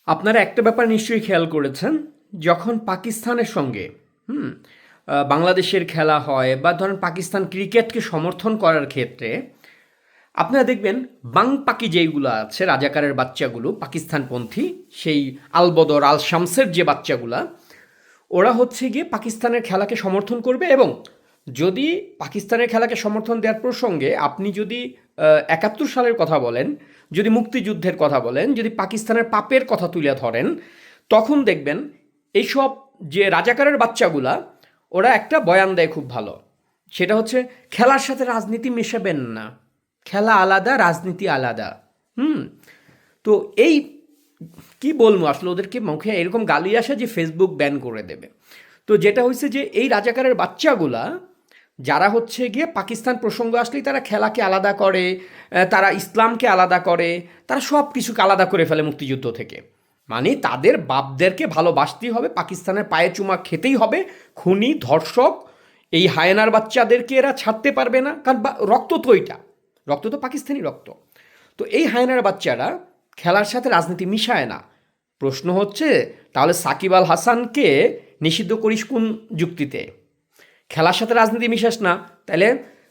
আপনারা একটা ব্যাপার নিশ্চয়ই খেয়াল করেছেন, যখন পাকিস্তানের সঙ্গে হুম বাংলাদেশের খেলা হয় বা ধরেন পাকিস্তান ক্রিকেটকে সমর্থন করার ক্ষেত্রে আপনারা দেখবেন বাং পাকি যেইগুলো আছে রাজাকারের বাচ্চাগুলো পাকিস্তানপন্থী, সেই আলবদর আল শামসের যে বাচ্চাগুলা, ওরা হচ্ছে গিয়ে পাকিস্তানের খেলাকে সমর্থন করবে। এবং যদি পাকিস্তানের খেলাকে সমর্থন দেওয়ার প্রসঙ্গে আপনি যদি ৭১ সালের কথা বলেন, যদি মুক্তিযুদ্ধের কথা বলেন, যদি পাকিস্তানের পাপের কথা তুলে ধরেন, তখন দেখবেন এইসব যে রাজাকারের বাচ্চাগুলা ওরা একটা বয়ান দেয় খুব ভালো। সেটা হচ্ছে খেলার সাথে রাজনীতি মেশাবেন না, খেলা আলাদা রাজনীতি আলাদা। হুম তো এই কি বলবো আসলে, ওদেরকে মুখে এরকম গালি আসে যে ফেসবুক ব্যান করে দেবে। তো যেটা হয়েছে যে এই রাজাকারের বাচ্চাগুলা যারা হচ্ছে গিয়ে পাকিস্তান প্রসঙ্গ আসলেই তারা খেলাকে আলাদা করে, তারা ইসলামকে আলাদা করে, তারা সব কিছুকে আলাদা করে ফেলে মুক্তিযুদ্ধ থেকে। মানে তাদের বাপদেরকে ভালোবাসতেই হবে, পাকিস্তানের পায়ে চুমা খেতেই হবে, খুনি ধর্ষক এই হায়নার বাচ্চাদেরকে এরা ছাড়তে পারবে না, কারণ রক্ত তো ওইটা, রক্ত তো পাকিস্তানি রক্ত। তো এই হায়নার বাচ্চারা খেলার সাথে রাজনীতি মিশায় না। প্রশ্ন হচ্ছে তাহলে সাকিব আল হাসানকে নিষিদ্ধ করিস কোন যুক্তিতে? খেলার সাথে রাজনীতি মিশাস না, তাহলে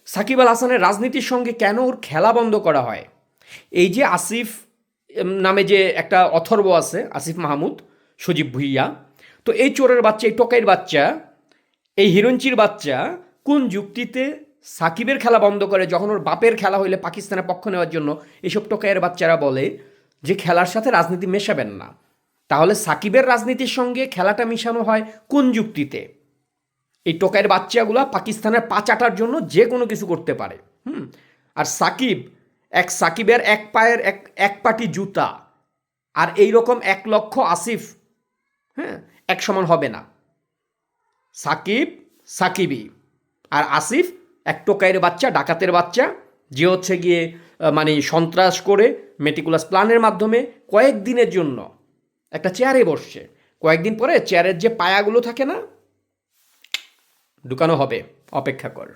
সাকিব আল হাসানের রাজনীতির সঙ্গে কেন ওর খেলা বন্ধ করা হয়? এই যে আসিফ নামে যে একটা অথর্ব আছে, আসিফ মাহমুদ, সজীব ভুইয়া, তো এই চোরের বাচ্চা, এই টোকাইয়ের বাচ্চা, এই হিরঞ্চির বাচ্চা কোন যুক্তিতে সাকিবের খেলা বন্ধ করে, যখন ওর বাপের খেলা হইলে পাকিস্তানের পক্ষ নেওয়ার জন্য এইসব টোকাইয়ের বাচ্চারা বলে যে খেলার সাথে রাজনীতি মেশাবেন না? তাহলে সাকিবের রাজনীতির সঙ্গে খেলাটা মিশানো হয় কোন যুক্তিতে? এই টোকাইয়ের বাচ্চাগুলা পাকিস্তানের পা চাটার জন্য যে কোনো কিছু করতে পারে। আর সাকিব, সাকিবের এক পায়ের এক পাটি জুতা আর এই রকম ১,০০,০০০ আসিফ, হ্যাঁ, এক সমান হবে না। সাকিব সাকিবই, আর আসিফ এক টোকাইয়ের বাচ্চা, ডাকাতের বাচ্চা, যে হচ্ছে গিয়ে মানে সন্ত্রাস করে মেটিকুলাস প্ল্যানের মাধ্যমে কয়েকদিনের জন্য একটা চেয়ারে বসছে, কয়েকদিন পরে চেয়ারের যে পায়াগুলো থাকে না, ঢুকানো হবে, অপেক্ষা কর।